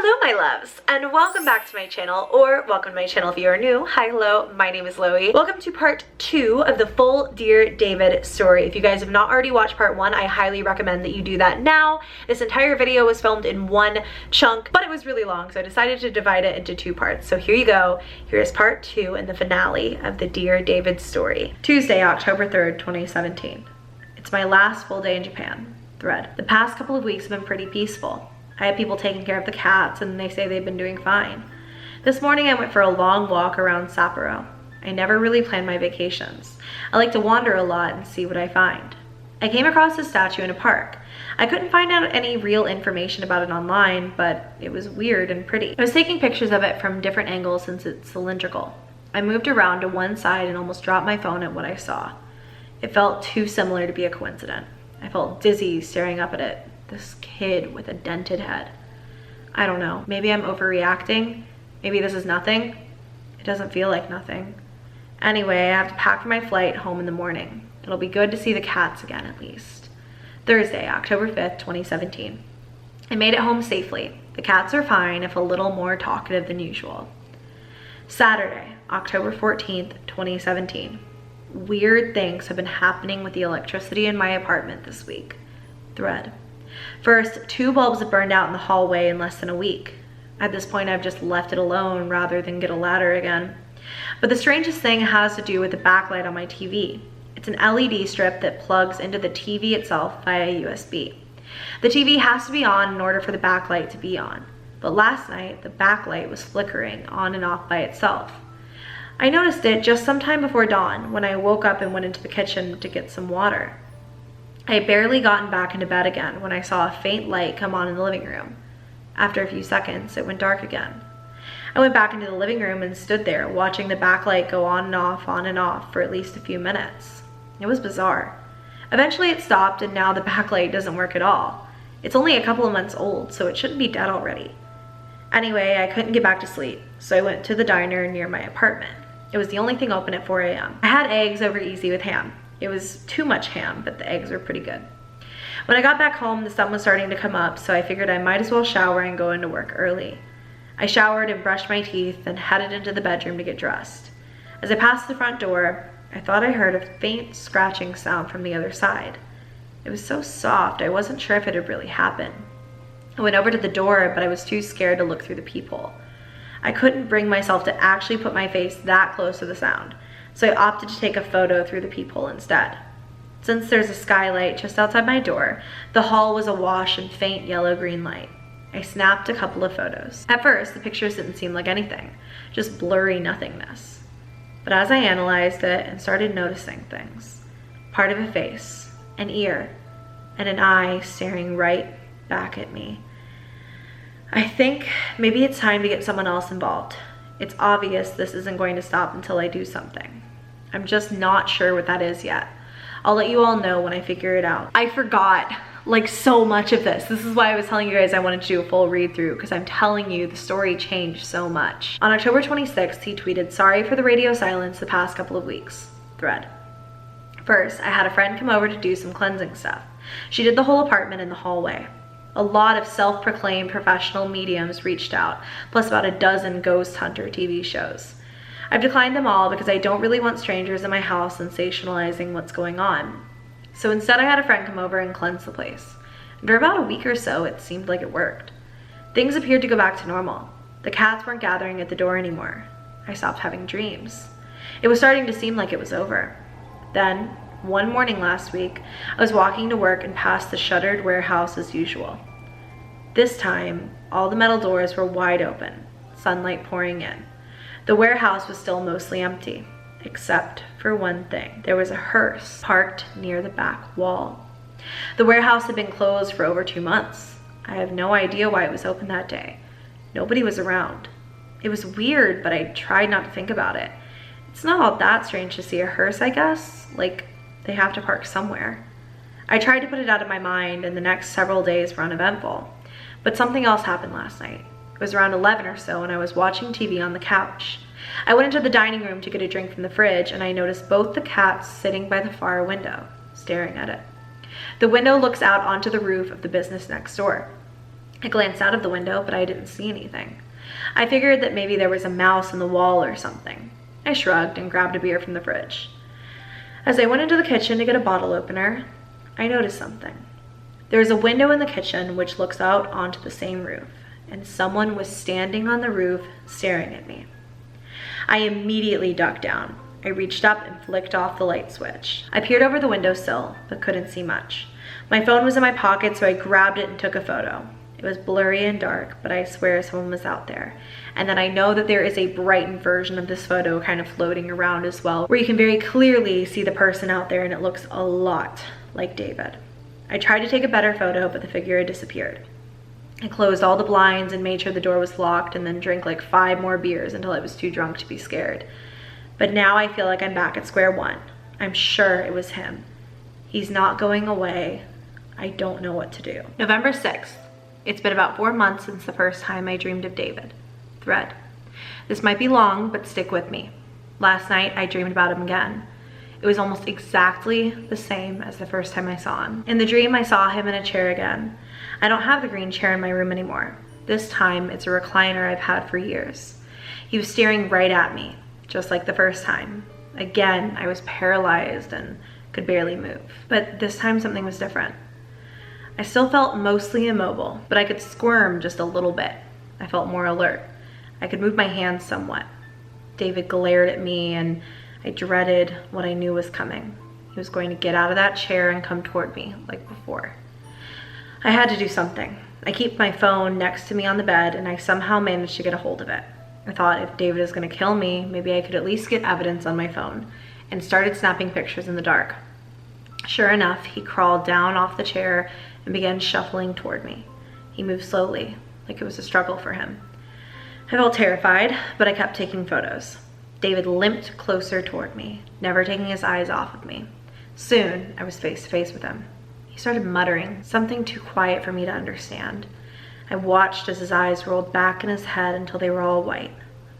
Hello my loves, and welcome back to my channel, or welcome to my channel if you are new. Hi, hello, my name is Loey. Welcome to part 2 of the full Dear David story. If you guys have not already watched part 1, I highly recommend that you do that now. This entire video was filmed in one chunk, but it was really long, so I decided to divide it into 2 parts. So here you go. Here is part 2 and the finale of the Dear David story. Tuesday, October 3rd, 2017. It's my last full day in Japan. Thread. The past couple of weeks have been pretty peaceful. I had people taking care of the cats and they say they've been doing fine. This morning I went for a long walk around Sapporo. I never really planned my vacations. I like to wander a lot and see what I find. I came across a statue in a park. I couldn't find out any real information about it online, but it was weird and pretty. I was taking pictures of it from different angles since it's cylindrical. I moved around to one side and almost dropped my phone at what I saw. It felt too similar to be a coincidence. I felt dizzy staring up at it. This kid with a dented head. I don't know, maybe I'm overreacting. Maybe this is nothing. It doesn't feel like nothing. Anyway, I have to pack for my flight home in the morning. It'll be good to see the cats again at least. Thursday, October 5th, 2017. I made it home safely. The cats are fine, if a little more talkative than usual. Saturday, October 14th, 2017. Weird things have been happening with the electricity in my apartment this week. Thread. First, 2 bulbs have burned out in the hallway in less than a week. At this point, I've just left it alone rather than get a ladder again. But the strangest thing has to do with the backlight on my TV. It's an LED strip that plugs into the TV itself via USB. The TV has to be on in order for the backlight to be on. But last night, the backlight was flickering on and off by itself. I noticed it just sometime before dawn when I woke up and went into the kitchen to get some water. I had barely gotten back into bed again when I saw a faint light come on in the living room. After a few seconds, it went dark again. I went back into the living room and stood there watching the backlight go on and off for at least a few minutes. It was bizarre. Eventually it stopped and now the backlight doesn't work at all. It's only a couple of months old, so it shouldn't be dead already. Anyway, I couldn't get back to sleep, so I went to the diner near my apartment. It was the only thing open at 4 a.m. I had eggs over easy with ham. It was too much ham, but the eggs were pretty good. When I got back home, the sun was starting to come up, so I figured I might as well shower and go into work early. I showered and brushed my teeth and headed into the bedroom to get dressed. As I passed the front door, I thought I heard a faint scratching sound from the other side. It was so soft, I wasn't sure if it had really happened. I went over to the door, but I was too scared to look through the peephole. I couldn't bring myself to actually put my face that close to the sound, so I opted to take a photo through the peephole instead. Since there's a skylight just outside my door, the hall was awash in faint yellow-green light. I snapped a couple of photos. At first, the pictures didn't seem like anything, just blurry nothingness. But as I analyzed it and started noticing things, part of a face, an ear, and an eye staring right back at me, I think maybe it's time to get someone else involved. It's obvious this isn't going to stop until I do something. I'm just not sure what that is yet. I'll let you all know when I figure it out. I forgot like so much of this. This is why I was telling you guys I wanted to do a full read through, because I'm telling you the story changed so much. On October 26th, he tweeted, "Sorry for the radio silence the past couple of weeks." Thread. First, I had a friend come over to do some cleansing stuff. She did the whole apartment in the hallway. A lot of self-proclaimed professional mediums reached out, plus about a dozen ghost hunter TV shows. I've declined them all because I don't really want strangers in my house sensationalizing what's going on. So instead I had a friend come over and cleanse the place. And for about a week or so, it seemed like it worked. Things appeared to go back to normal. The cats weren't gathering at the door anymore. I stopped having dreams. It was starting to seem like it was over. Then, one morning last week, I was walking to work and passed the shuttered warehouse as usual. This time, all the metal doors were wide open, sunlight pouring in. The warehouse was still mostly empty, except for one thing. There was a hearse parked near the back wall. The warehouse had been closed for over 2 months. I have no idea why it was open that day. Nobody was around. It was weird, but I tried not to think about it. It's not all that strange to see a hearse, I guess. Like, they have to park somewhere. I tried to put it out of my mind, and the next several days were uneventful. But something else happened last night. It was around 11 or so, and I was watching TV on the couch. I went into the dining room to get a drink from the fridge, and I noticed both the cats sitting by the far window, staring at it. The window looks out onto the roof of the business next door. I glanced out of the window, but I didn't see anything. I figured that maybe there was a mouse in the wall or something. I shrugged and grabbed a beer from the fridge. As I went into the kitchen to get a bottle opener, I noticed something. There was a window in the kitchen which looks out onto the same roof, and someone was standing on the roof staring at me. I immediately ducked down. I reached up and flicked off the light switch. I peered over the windowsill, but couldn't see much. My phone was in my pocket, so I grabbed it and took a photo. It was blurry and dark, but I swear someone was out there. And then I know that there is a brightened version of this photo kind of floating around as well, where you can very clearly see the person out there, and it looks a lot like David. I tried to take a better photo, but the figure had disappeared. I closed all the blinds and made sure the door was locked, and then drank like 5 more beers until I was too drunk to be scared. But now I feel like I'm back at square one. I'm sure it was him. He's not going away. I don't know what to do. November 6th. It's been about 4 months since the first time I dreamed of David. Thread. This might be long, but stick with me. Last night, I dreamed about him again. It was almost exactly the same as the first time I saw him. In the dream, I saw him in a chair again. I don't have the green chair in my room anymore. This time, it's a recliner I've had for years. He was staring right at me, just like the first time. Again, I was paralyzed and could barely move. But this time, something was different. I still felt mostly immobile, but I could squirm just a little bit. I felt more alert. I could move my hands somewhat. David glared at me, and I dreaded what I knew was coming. He was going to get out of that chair and come toward me, like before. I had to do something. I keep my phone next to me on the bed, and I somehow managed to get a hold of it. I thought if David is going to kill me, maybe I could at least get evidence on my phone, and started snapping pictures in the dark. Sure enough, he crawled down off the chair and began shuffling toward me. He moved slowly, like it was a struggle for him. I felt terrified, but I kept taking photos. David limped closer toward me, never taking his eyes off of me. Soon, I was face to face with him. He started muttering, something too quiet for me to understand. I watched as his eyes rolled back in his head until they were all white.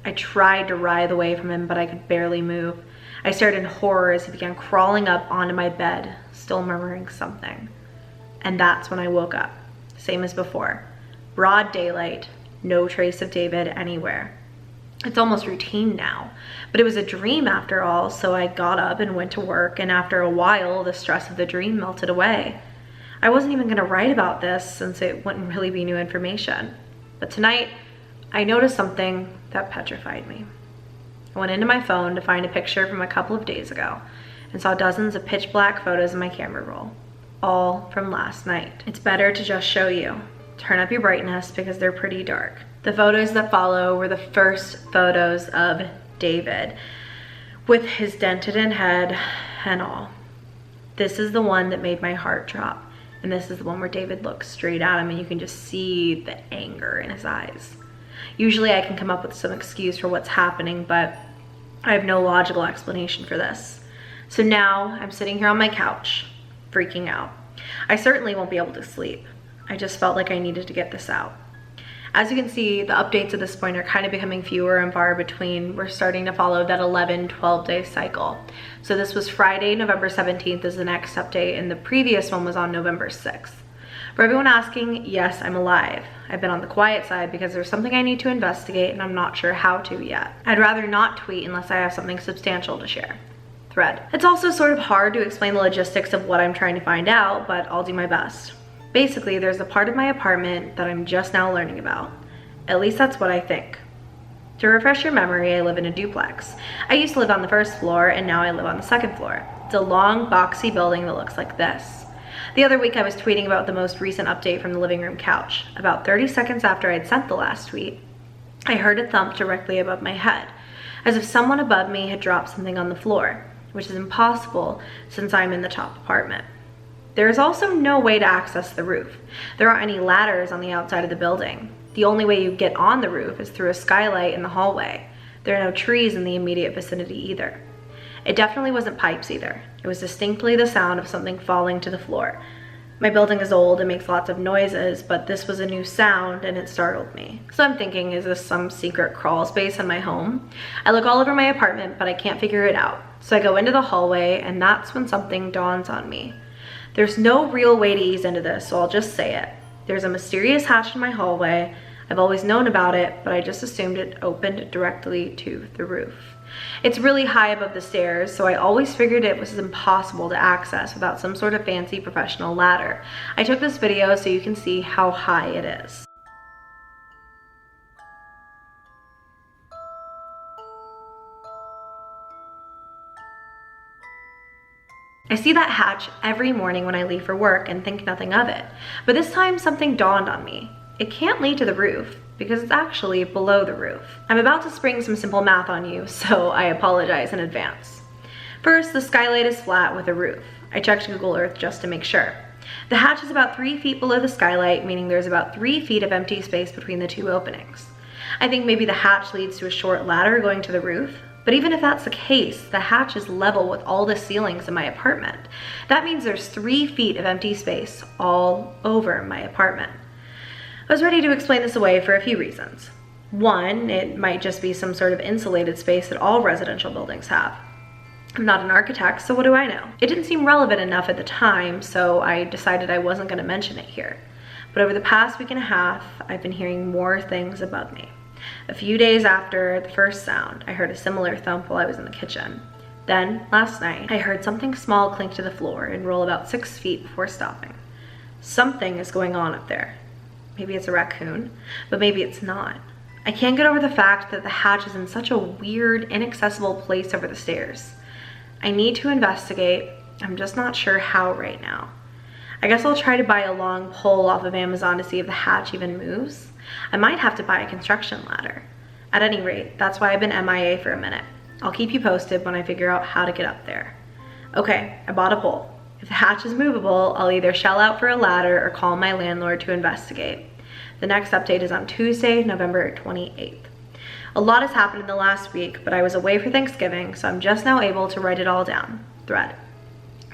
I tried to writhe away from him, but I could barely move. I stared in horror as he began crawling up onto my bed, still murmuring something. And that's when I woke up, same as before. Broad daylight, no trace of David anywhere. It's almost routine now, but it was a dream after all, so I got up and went to work, and after a while, the stress of the dream melted away. I wasn't even gonna write about this since it wouldn't really be new information. But tonight, I noticed something that petrified me. I went into my phone to find a picture from a couple of days ago and saw dozens of pitch black photos in my camera roll, all from last night. It's better to just show you. Turn up your brightness because they're pretty dark. The photos that follow were the first photos of David with his dented in head and all. This is the one that made my heart drop. And this is the one where David looks straight at him and you can just see the anger in his eyes. Usually I can come up with some excuse for what's happening, but I have no logical explanation for this. So now I'm sitting here on my couch, freaking out. I certainly won't be able to sleep. I just felt like I needed to get this out. As you can see, the updates at this point are kind of becoming fewer and far between. We're starting to follow that 11, 12-day cycle. So this was Friday, November 17th is the next update, and the previous one was on November 6th. For everyone asking, yes, I'm alive. I've been on the quiet side because there's something I need to investigate and I'm not sure how to yet. I'd rather not tweet unless I have something substantial to share. Thread. It's also sort of hard to explain the logistics of what I'm trying to find out, but I'll do my best. Basically, there's a part of my apartment that I'm just now learning about. At least that's what I think. To refresh your memory, I live in a duplex. I used to live on the first floor and now I live on the second floor. It's a long, boxy building that looks like this. The other week I was tweeting about the most recent update from the living room couch. About 30 seconds after I'd sent the last tweet, I heard a thump directly above my head, as if someone above me had dropped something on the floor, which is impossible since I'm in the top apartment. There is also no way to access the roof. There aren't any ladders on the outside of the building. The only way you get on the roof is through a skylight in the hallway. There are no trees in the immediate vicinity either. It definitely wasn't pipes either. It was distinctly the sound of something falling to the floor. My building is old and makes lots of noises, but this was a new sound and it startled me. So I'm thinking, is this some secret crawl space in my home? I look all over my apartment, but I can't figure it out. So I go into the hallway and that's when something dawns on me. There's no real way to ease into this, so I'll just say it. There's a mysterious hatch in my hallway. I've always known about it, but I just assumed it opened directly to the roof. It's really high above the stairs, so I always figured it was impossible to access without some sort of fancy professional ladder. I took this video so you can see how high it is. I see that hatch every morning when I leave for work and think nothing of it. But this time something dawned on me. It can't lead to the roof because it's actually below the roof. I'm about to spring some simple math on you, so I apologize in advance. First, the skylight is flat with a roof. I checked Google Earth just to make sure. The hatch is about 3 feet below the skylight, meaning there's about 3 feet of empty space between the 2 openings. I think maybe the hatch leads to a short ladder going to the roof. But even if that's the case, the hatch is level with all the ceilings in my apartment. That means there's 3 feet of empty space all over my apartment. I was ready to explain this away for a few reasons. One, it might just be some sort of insulated space that all residential buildings have. I'm not an architect, so what do I know? It didn't seem relevant enough at the time, so I decided I wasn't going to mention it here. But over the past week and a half, I've been hearing more things above me. A few days after the first sound, I heard a similar thump while I was in the kitchen. Then, last night, I heard something small clink to the floor and roll about 6 feet before stopping. Something is going on up there. Maybe it's a raccoon, but maybe it's not. I can't get over the fact that the hatch is in such a weird, inaccessible place over the stairs. I need to investigate. I'm just not sure how right now. I guess I'll try to buy a long pole off of Amazon to see if the hatch even moves. I might have to buy a construction ladder. At any rate, that's why I've been MIA for a minute. I'll keep you posted when I figure out how to get up there. Okay, I bought a pole. If the hatch is movable, I'll either shell out for a ladder or call my landlord to investigate. The next update is on Tuesday, November 28th. A lot has happened in the last week, but I was away for Thanksgiving, so I'm just now able to write it all down. Thread.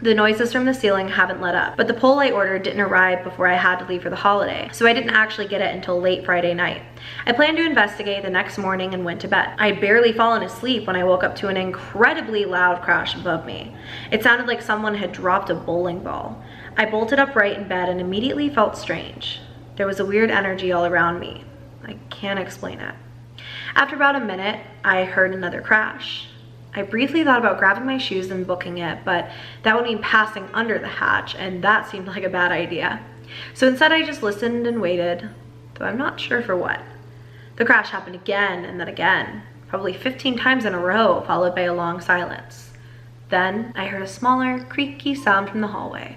The noises from the ceiling haven't let up, but the pole I ordered didn't arrive before I had to leave for the holiday, so I didn't actually get it until late Friday night. I planned to investigate the next morning and went to bed. I had barely fallen asleep when I woke up to an incredibly loud crash above me. It sounded like someone had dropped a bowling ball. I bolted upright in bed and immediately felt strange. There was a weird energy all around me. I can't explain it. After about a minute, I heard another crash. I briefly thought about grabbing my shoes and booking it, but that would mean passing under the hatch, and that seemed like a bad idea. So instead I just listened and waited, though I'm not sure for what. The crash happened again and then again, probably 15 times in a row, followed by a long silence. Then I heard a smaller, creaky sound from the hallway.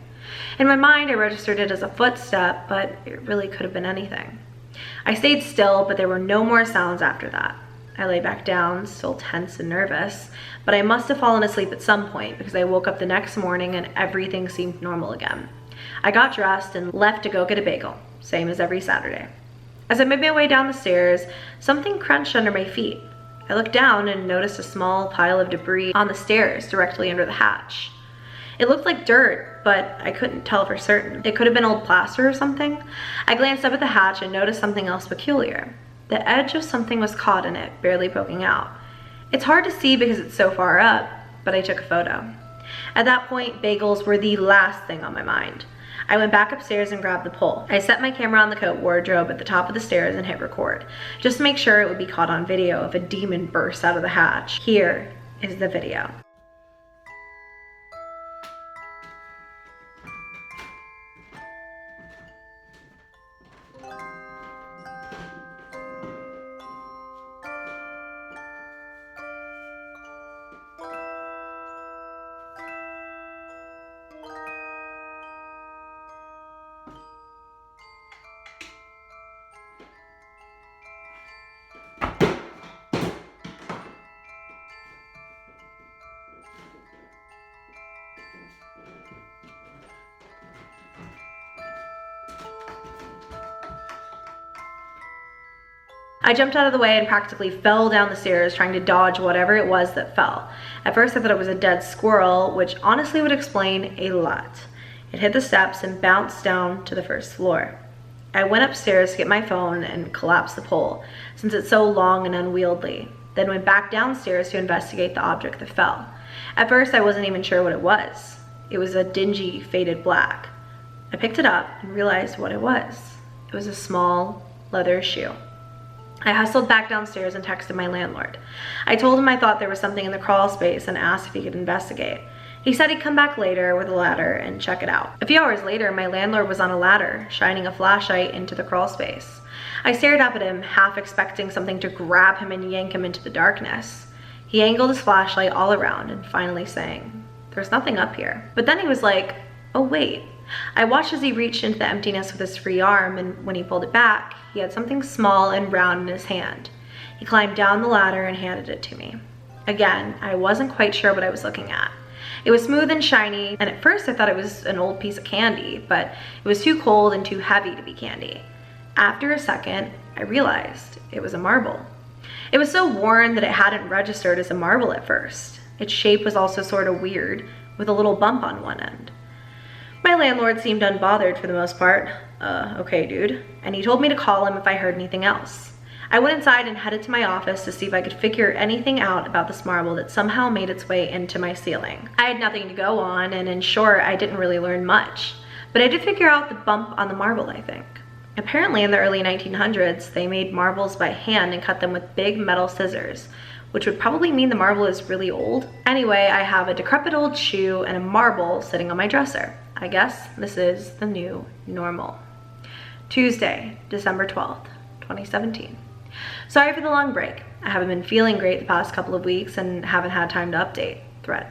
In my mind, I registered it as a footstep, but it really could have been anything. I stayed still, but there were no more sounds after that. I lay back down, still tense and nervous, but I must have fallen asleep at some point because I woke up the next morning and everything seemed normal again. I got dressed and left to go get a bagel, same as every Saturday. As I made my way down the stairs, something crunched under my feet. I looked down and noticed a small pile of debris on the stairs directly under the hatch. It looked like dirt, but I couldn't tell for certain. It could have been old plaster or something. I glanced up at the hatch and noticed something else peculiar. The edge of something was caught in it, barely poking out. It's hard to see because it's so far up, but I took a photo. At that point, bagels were the last thing on my mind. I went back upstairs and grabbed the pole. I set my camera on the coat wardrobe at the top of the stairs and hit record, just to make sure it would be caught on video if a demon bursts out of the hatch. Here is the video. I jumped out of the way and practically fell down the stairs trying to dodge whatever it was that fell. At first I thought it was a dead squirrel, which honestly would explain a lot. It hit the steps and bounced down to the first floor. I went upstairs to get my phone and collapsed the pole, since it's so long and unwieldy, then went back downstairs to investigate the object that fell. At first I wasn't even sure what it was. It was a dingy, faded black. I picked it up and realized what it was. was a small leather shoe. I hustled back downstairs and texted my landlord. I told him I thought there was something in the crawl space and asked if he could investigate. He said he'd come back later with a ladder and check it out. A few hours later, my landlord was on a ladder, shining a flashlight into the crawl space. I stared up at him, half expecting something to grab him and yank him into the darkness. He angled his flashlight all around and finally sang, "There's nothing up here." But then he was like, "Oh wait." I watched as he reached into the emptiness with his free arm, and when he pulled it back, he had something small and round in his hand. He climbed down the ladder and handed it to me. Again, I wasn't quite sure what I was looking at. It was smooth and shiny, and at first I thought it was an old piece of candy, but it was too cold and too heavy to be candy. After a second, I realized it was a marble. It was so worn that it hadn't registered as a marble at first. Its shape was also sort of weird, with a little bump on one end. My landlord seemed unbothered for the most part. Okay, dude. And he told me to call him if I heard anything else. I went inside and headed to my office to see if I could figure anything out about this marble that somehow made its way into my ceiling. I had nothing to go on, and in short, I didn't really learn much. But I did figure out the bump on the marble, I think. Apparently in the early 1900s, they made marbles by hand and cut them with big metal scissors, which would probably mean the marble is really old. Anyway, I have a decrepit old shoe and a marble sitting on my dresser. I guess this is the new normal. Tuesday, December 12th, 2017. Sorry for the long break. I haven't been feeling great the past couple of weeks and haven't had time to update. Thread.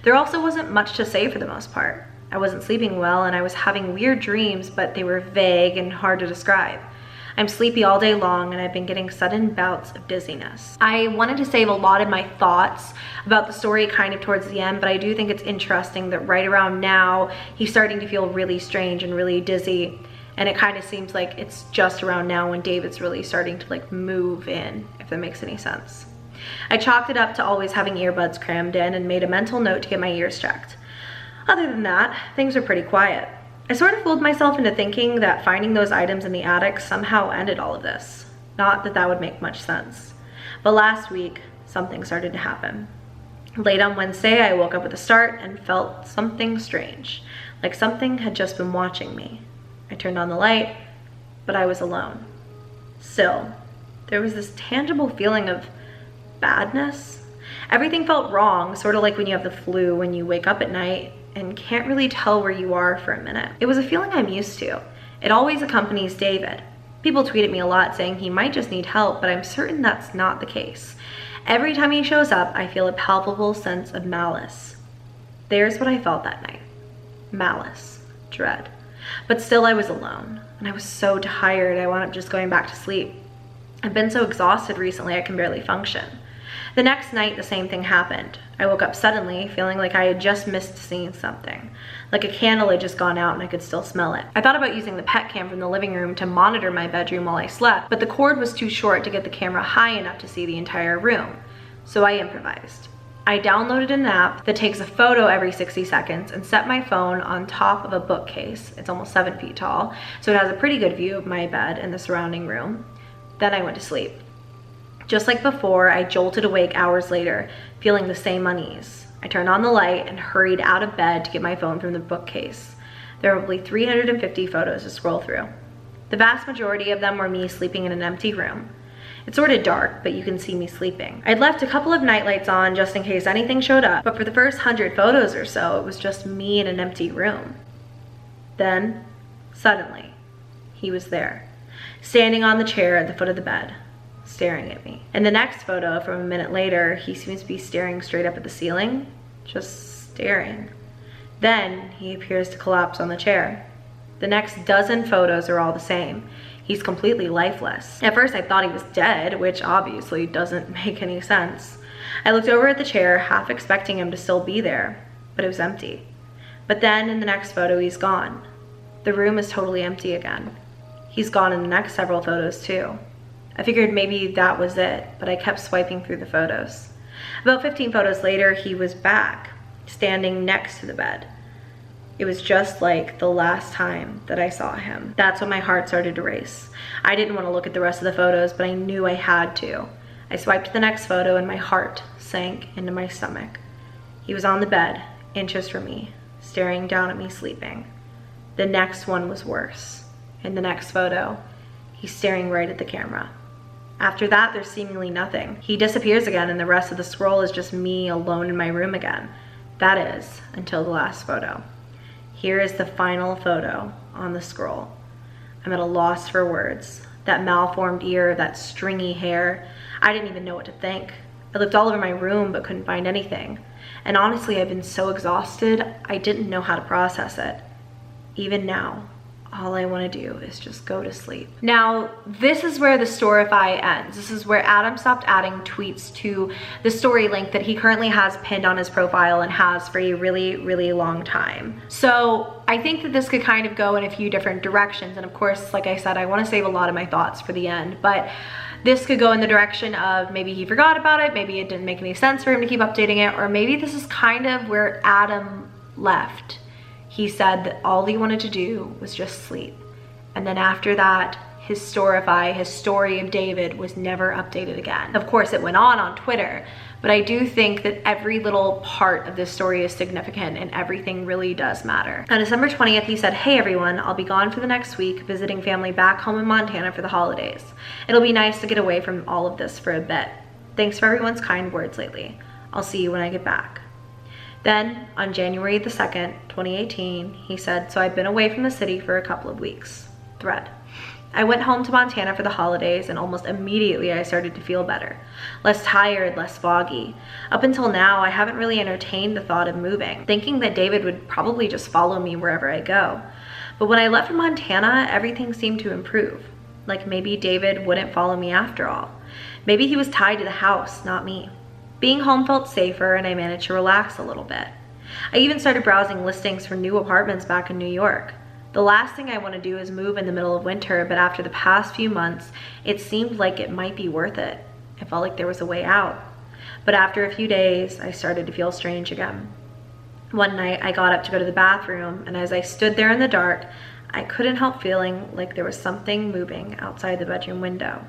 There also wasn't much to say for the most part. I wasn't sleeping well and I was having weird dreams, but they were vague and hard to describe. I'm sleepy all day long and I've been getting sudden bouts of dizziness. I wanted to save a lot of my thoughts about the story kind of towards the end, but I do think it's interesting that right around now, he's starting to feel really strange and really dizzy. And it kind of seems like it's just around now when David's really starting to like move in, if that makes any sense. I chalked it up to always having earbuds crammed in and made a mental note to get my ears checked. Other than that, things are pretty quiet. I sort of fooled myself into thinking that finding those items in the attic somehow ended all of this. Not that that would make much sense. But last week, something started to happen. Late on Wednesday, I woke up with a start and felt something strange, like something had just been watching me. I turned on the light, but I was alone. Still, there was this tangible feeling of badness. Everything felt wrong, sort of like when you have the flu when you wake up at night and can't really tell where you are for a minute. It was a feeling I'm used to. It always accompanies David. People tweet at me a lot saying he might just need help, but I'm certain that's not the case. Every time he shows up, I feel a palpable sense of malice. There's what I felt that night. Malice. Dread. But still I was alone, and I was so tired I wound up just going back to sleep. I've been so exhausted recently I can barely function. The next night, the same thing happened. I woke up suddenly, feeling like I had just missed seeing something. Like a candle had just gone out and I could still smell it. I thought about using the pet cam from the living room to monitor my bedroom while I slept, but the cord was too short to get the camera high enough to see the entire room. So I improvised. I downloaded an app that takes a photo every 60 seconds and set my phone on top of a bookcase. It's almost 7 feet tall, so it has a pretty good view of my bed and the surrounding room. Then I went to sleep. Just like before, I jolted awake hours later, feeling the same unease. I turned on the light and hurried out of bed to get my phone from the bookcase. There were probably 350 photos to scroll through. The vast majority of them were me sleeping in an empty room. It's sort of dark, but you can see me sleeping. I'd left a couple of nightlights on just in case anything showed up, but for the first 100 photos or so, it was just me in an empty room. Then, suddenly, he was there, standing on the chair at the foot of the bed, staring at me. In the next photo from a minute later, he seems to be staring straight up at the ceiling, just staring. Then he appears to collapse on the chair. The next dozen photos are all the same. He's completely lifeless. At first I thought he was dead, which obviously doesn't make any sense. I looked over at the chair, half expecting him to still be there, but it was empty. But then in the next photo, he's gone. The room is totally empty again. He's gone in the next several photos too. I figured maybe that was it, but I kept swiping through the photos. About 15 photos later, he was back, standing next to the bed. It was just like the last time that I saw him. That's when my heart started to race. I didn't want to look at the rest of the photos, but I knew I had to. I swiped the next photo and my heart sank into my stomach. He was on the bed, inches from me, staring down at me sleeping. The next one was worse. In the next photo, he's staring right at the camera. After that, there's seemingly nothing. He disappears again, and the rest of the scroll is just me alone in my room again. That is, until the last photo. Here is the final photo on the scroll. I'm at a loss for words. That malformed ear, that stringy hair. I didn't even know what to think. I looked all over my room but couldn't find anything. And honestly, I've been so exhausted, I didn't know how to process it. Even now, all I want to do is just go to sleep. Now, this is where the Storify ends. This is where Adam stopped adding tweets to the story link that he currently has pinned on his profile and has for a really, really long time. So I think that this could kind of go in a few different directions. And of course, like I said, I want to save a lot of my thoughts for the end, but this could go in the direction of maybe he forgot about it, maybe it didn't make any sense for him to keep updating it, or maybe this is kind of where Adam left. He said that all he wanted to do was just sleep. And then after that, his Storify, his story of David, was never updated again. Of course, it went on Twitter, but I do think that every little part of this story is significant and everything really does matter. On December 20th, he said, "Hey everyone, I'll be gone for the next week, visiting family back home in Montana for the holidays. It'll be nice to get away from all of this for a bit. Thanks for everyone's kind words lately. I'll see you when I get back." Then, on January the 2nd, 2018, he said, "So I've been away from the city for a couple of weeks." Thread. "I went home to Montana for the holidays and almost immediately I started to feel better. Less tired, less foggy. Up until now, I haven't really entertained the thought of moving, thinking that David would probably just follow me wherever I go. But when I left for Montana, everything seemed to improve. Like maybe David wouldn't follow me after all. Maybe he was tied to the house, not me. Being home felt safer and I managed to relax a little bit. I even started browsing listings for new apartments back in New York. The last thing I want to do is move in the middle of winter, but after the past few months, it seemed like it might be worth it. I felt like there was a way out. But after a few days, I started to feel strange again. One night, I got up to go to the bathroom, and as I stood there in the dark, I couldn't help feeling like there was something moving outside the bedroom window.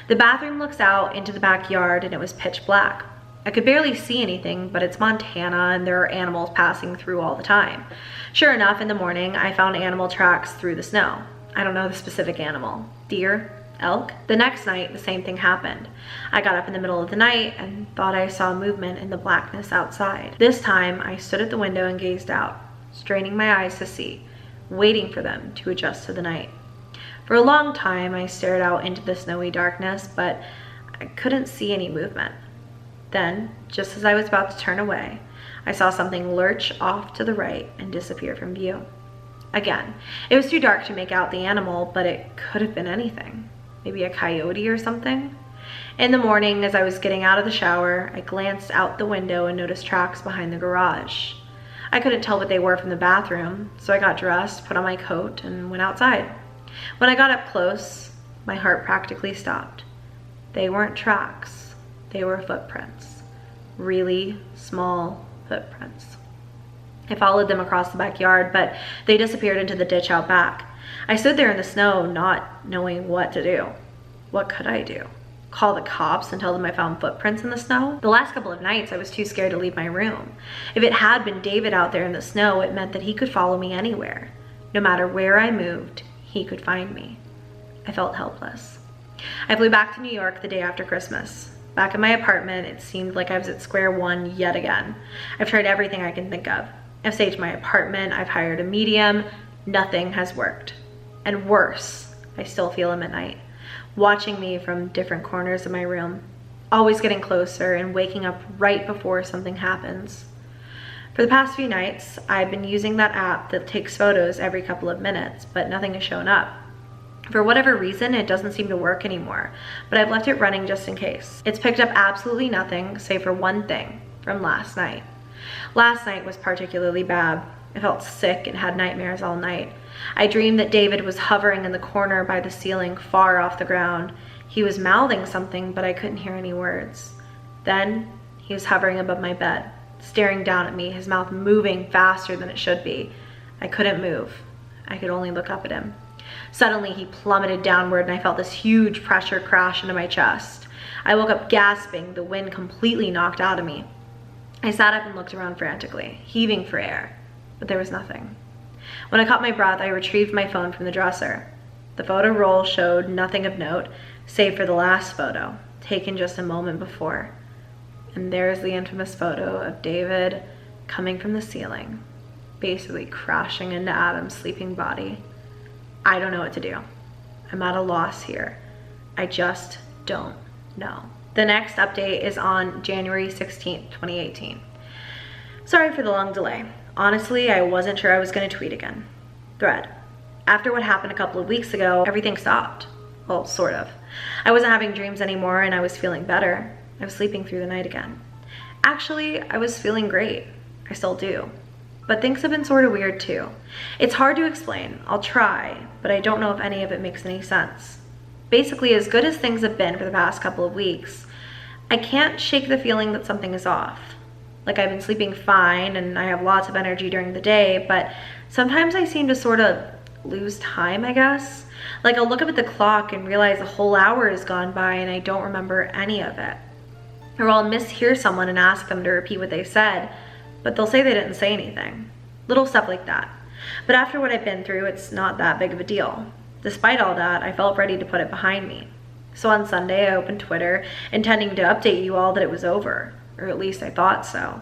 The bathroom looks out into the backyard, and it was pitch black. I could barely see anything, but it's Montana and there are animals passing through all the time. Sure enough, in the morning, I found animal tracks through the snow. I don't know the specific animal. Deer? Elk? The next night, the same thing happened. I got up in the middle of the night and thought I saw movement in the blackness outside. This time, I stood at the window and gazed out, straining my eyes to see, waiting for them to adjust to the night. For a long time, I stared out into the snowy darkness, but I couldn't see any movement. Then, just as I was about to turn away, I saw something lurch off to the right and disappear from view. Again, it was too dark to make out the animal, but it could have been anything. Maybe a coyote or something? In the morning, as I was getting out of the shower, I glanced out the window and noticed tracks behind the garage. I couldn't tell what they were from the bathroom, so I got dressed, put on my coat, and went outside. When I got up close, my heart practically stopped. They weren't tracks. They were footprints. Really small footprints. I followed them across the backyard, but they disappeared into the ditch out back. I stood there in the snow, not knowing what to do. What could I do? Call the cops and tell them I found footprints in the snow? The last couple of nights, I was too scared to leave my room. If it had been David out there in the snow, it meant that he could follow me anywhere. No matter where I moved, he could find me. I felt helpless. I flew back to New York the day after Christmas. Back in my apartment, it seemed like I was at square one yet again. I've tried everything I can think of. I've staged my apartment, I've hired a medium, nothing has worked. And worse, I still feel him at night, watching me from different corners of my room, always getting closer and waking up right before something happens. For the past few nights, I've been using that app that takes photos every couple of minutes, but nothing has shown up. For whatever reason, it doesn't seem to work anymore, but I've left it running just in case. It's picked up absolutely nothing, save for one thing from last night. Last night was particularly bad. I felt sick and had nightmares all night. I dreamed that David was hovering in the corner by the ceiling far off the ground. He was mouthing something, but I couldn't hear any words. Then, he was hovering above my bed, staring down at me, his mouth moving faster than it should be. I couldn't move. I could only look up at him. Suddenly, he plummeted downward and I felt this huge pressure crash into my chest. I woke up gasping, the wind completely knocked out of me. I sat up and looked around frantically, heaving for air, but there was nothing. When I caught my breath, I retrieved my phone from the dresser. The photo roll showed nothing of note, save for the last photo, taken just a moment before. And there's the infamous photo of David coming from the ceiling, basically crashing into Adam's sleeping body. I don't know what to do. I'm at a loss here. I just don't know. The next update is on January 16th, 2018. Sorry for the long delay. Honestly, I wasn't sure I was going to tweet again. Thread. After what happened a couple of weeks ago, everything stopped. Well, sort of. I wasn't having dreams anymore and I was feeling better. I was sleeping through the night again. Actually, I was feeling great. I still do. But things have been sort of weird too. It's hard to explain. I'll try, but I don't know if any of it makes any sense. Basically, as good as things have been for the past couple of weeks, I can't shake the feeling that something is off. Like I've been sleeping fine and I have lots of energy during the day, but sometimes I seem to sort of lose time, I guess. Like I'll look up at the clock and realize a whole hour has gone by and I don't remember any of it. Or I'll mishear someone and ask them to repeat what they said, but they'll say they didn't say anything. Little stuff like that. But after what I've been through, it's not that big of a deal. Despite all that, I felt ready to put it behind me. So on Sunday, I opened Twitter, intending to update you all that it was over, or at least I thought so.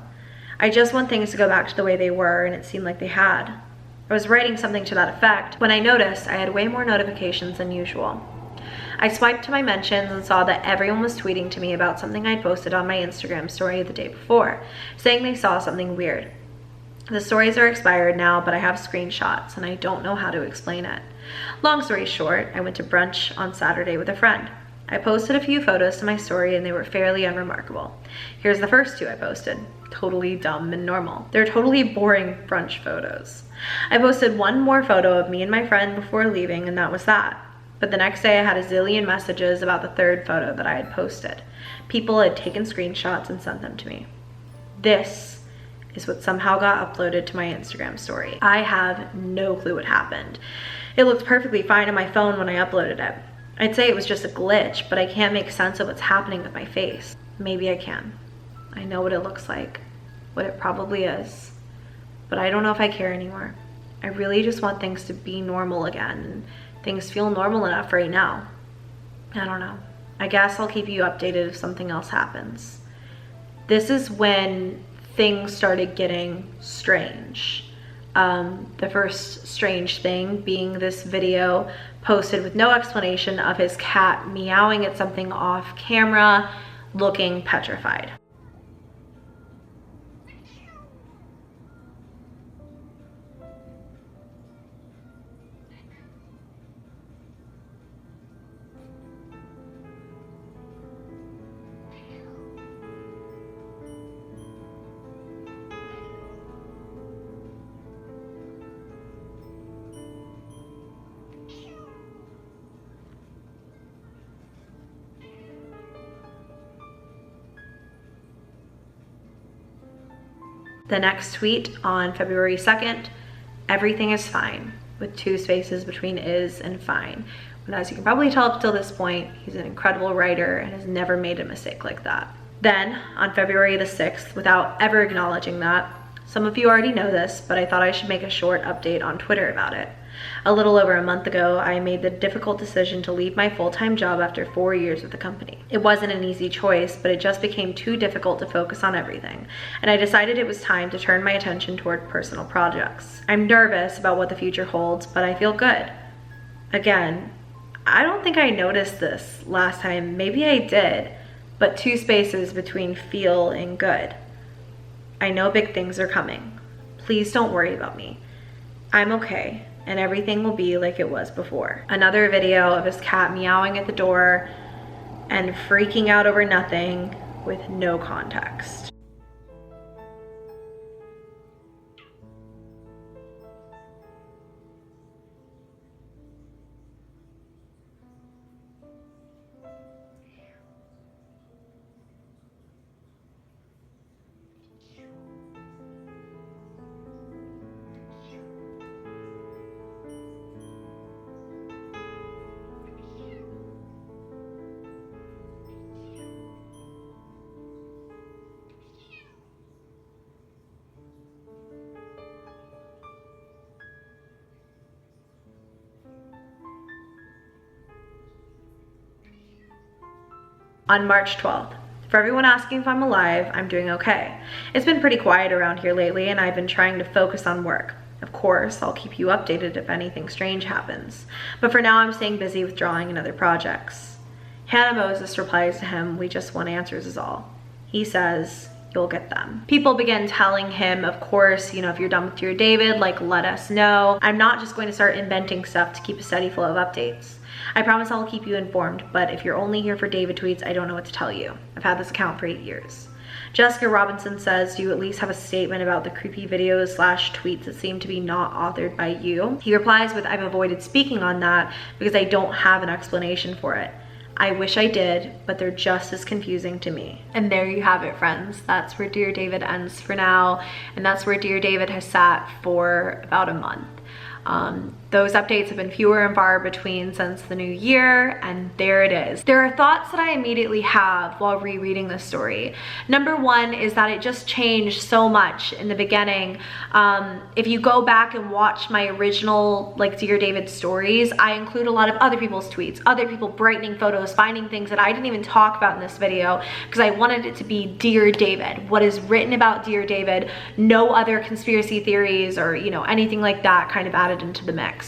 I just want things to go back to the way they were, and it seemed like they had. I was writing something to that effect when I noticed I had way more notifications than usual. I swiped to my mentions and saw that everyone was tweeting to me about something I posted on my Instagram story the day before, saying they saw something weird. The stories are expired now, but I have screenshots and I don't know how to explain it. Long story short, I went to brunch on Saturday with a friend. I posted a few photos to my story and they were fairly unremarkable. Here's the first two I posted. Totally dumb and normal. They're totally boring brunch photos. I posted one more photo of me and my friend before leaving and that was that. But the next day I had a zillion messages about the third photo that I had posted. People had taken screenshots and sent them to me. This is what somehow got uploaded to my Instagram story. I have no clue what happened. It looked perfectly fine on my phone when I uploaded it. I'd say it was just a glitch, but I can't make sense of what's happening with my face. Maybe I can. I know what it looks like, what it probably is, but I don't know if I care anymore. I really just want things to be normal again. Things feel normal enough right now. I don't know. I guess I'll keep you updated if something else happens. This is when things started getting strange. The first strange thing being this video posted with no explanation of his cat meowing at something off camera, looking petrified. The next tweet on February 2nd, everything is fine, with 2 spaces between is and fine. But as you can probably tell up till this point, he's an incredible writer and has never made a mistake like that. Then, on February the 6th, without ever acknowledging that, some of you already know this, but I thought I should make a short update on Twitter about it. A little over a month ago, I made the difficult decision to leave my full-time job after 4 years with the company. It wasn't an easy choice, but it just became too difficult to focus on everything, and I decided it was time to turn my attention toward personal projects. I'm nervous about what the future holds, but I feel good. Again, I don't think I noticed this last time. Maybe I did, but 2 spaces between feel and good. I know big things are coming. Please don't worry about me. I'm okay, and everything will be like it was before. Another video of his cat meowing at the door and freaking out over nothing with no context. On March 12th. For everyone asking if I'm alive, I'm doing okay. It's been pretty quiet around here lately and I've been trying to focus on work. Of course, I'll keep you updated if anything strange happens. But for now, I'm staying busy with drawing and other projects. Hannah Moses replies to him, we just want answers is all. He says, you'll get them. People begin telling him, of course, you know, if you're done with Dear David, like, let us know. I'm not just going to start inventing stuff to keep a steady flow of updates. I promise I'll keep you informed, but if you're only here for David tweets, I don't know what to tell you. I've had this account for 8 years. Jessica Robinson says, do you at least have a statement about the creepy videos / tweets that seem to be not authored by you? He replies with, I've avoided speaking on that because I don't have an explanation for it. I wish I did, but they're just as confusing to me. And there you have it, friends. That's where Dear David ends for now. And that's where Dear David has sat for about a month. Those updates have been fewer and far between since the new year, and there it is. There are thoughts that I immediately have while rereading this story. Number one is that it just changed so much in the beginning. If you go back and watch my original like Dear David stories, I include a lot of other people's tweets, other people brightening photos, finding things that I didn't even talk about in this video because I wanted it to be Dear David, what is written about Dear David, no other conspiracy theories or, you know, anything like that kind of added into the mix.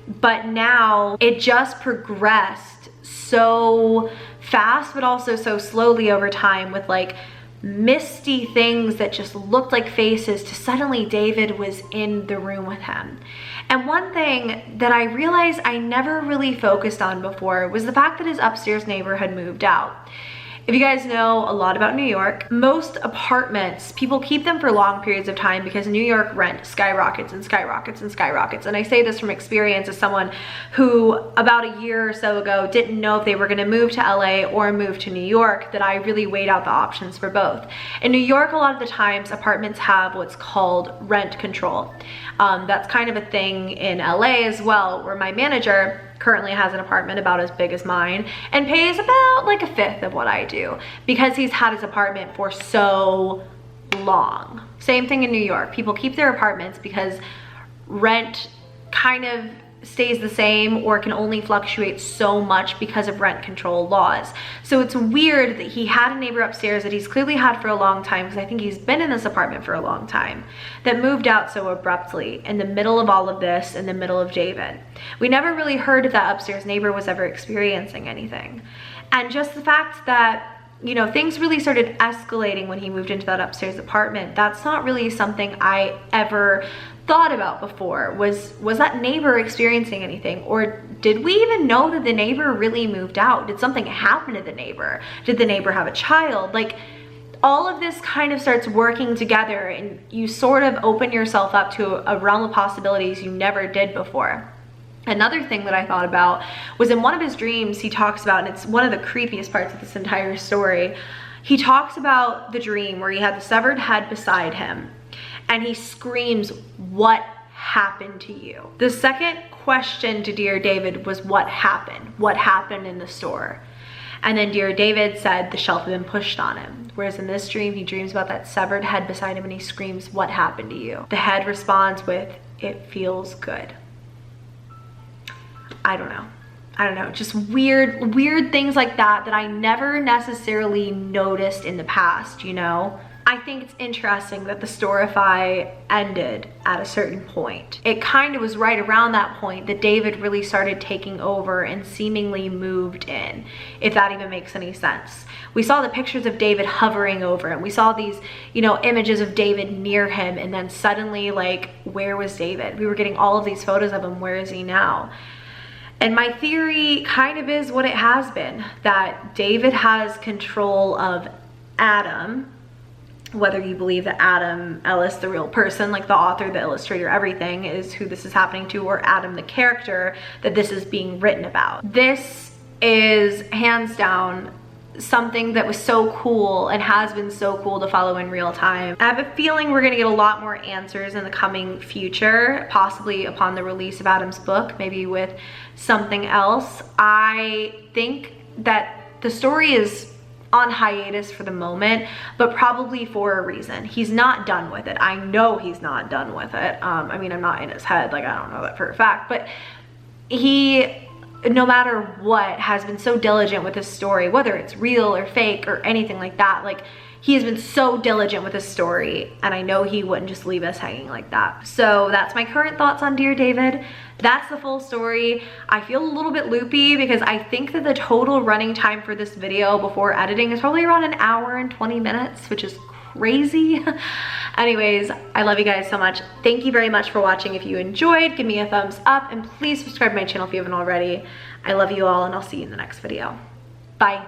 But now it just progressed so fast, but also so slowly over time with like misty things that just looked like faces to suddenly David was in the room with him. And one thing that I realized I never really focused on before was the fact that his upstairs neighbor had moved out. If you guys know a lot about New York, most apartments, people keep them for long periods of time because New York rent skyrockets and skyrockets and skyrockets. And I say this from experience as someone who about a year or so ago didn't know if they were gonna move to LA or move to New York, that I really weighed out the options for both. In New York, a lot of the times apartments have what's called rent control. That's kind of a thing in LA as well, where my manager currently has an apartment about as big as mine and pays about like a fifth of what I do because he's had his apartment for so long. Same thing in New York. People keep their apartments because rent kind of stays the same or can only fluctuate so much because of rent control laws. So it's weird that he had a neighbor upstairs that he's clearly had for a long time, because I think he's been in this apartment for a long time, that moved out so abruptly in the middle of all of this, in the middle of David. We never really heard if that upstairs neighbor was ever experiencing anything. And just the fact that, you know, things really started escalating when he moved into that upstairs apartment, that's not really something I ever thought about before. Was that neighbor experiencing anything? Or did we even know that the neighbor really moved out? Did something happen to the neighbor? Did the neighbor have a child? Like, all of this kind of starts working together and you sort of open yourself up to a realm of possibilities you never did before. Another thing that I thought about was in one of his dreams, he talks about, and it's one of the creepiest parts of this entire story, he talks about the dream where he had the severed head beside him and he screams, "What happened to you?" The second question to Dear David was, what happened? What happened in the store? And then Dear David said the shelf had been pushed on him. Whereas in this dream, he dreams about that severed head beside him and he screams, "What happened to you?" The head responds with, "It feels good." I don't know, just weird things like that I never necessarily noticed in the past, you know? I think it's interesting that the Storify ended at a certain point. It kind of was right around that point that David really started taking over and seemingly moved in, if that even makes any sense. We saw the pictures of David hovering over him. We saw these, you know, images of David near him, and then suddenly, like, where was David? We were getting all of these photos of him. Where is he now? And my theory kind of is what it has been, that David has control of Adam, whether you believe that Adam Ellis, the real person, like the author, the illustrator, everything, is who this is happening to, or Adam, the character that this is being written about. This is hands down something that was so cool and has been so cool to follow in real time. I have a feeling we're gonna get a lot more answers in the coming future, possibly upon the release of Adam's book, maybe with something else. I think that the story is on hiatus for the moment, but probably for a reason. He's not done with it. I know he's not done with it. I mean, I'm not in his head, like I don't know that for a fact, but he no matter what, has been so diligent with his story, whether it's real or fake or anything like that. Like, he has been so diligent with his story, and I know he wouldn't just leave us hanging like that. So that's my current thoughts on Dear David. That's the full story. I feel a little bit loopy because I think that the total running time for this video before editing is probably around an hour and 20 minutes, which is crazy. Anyways, I love you guys so much. Thank you very much for watching. If you enjoyed, give me a thumbs up, and please subscribe to my channel if you haven't already. I love you all, and I'll see you in the next video. Bye.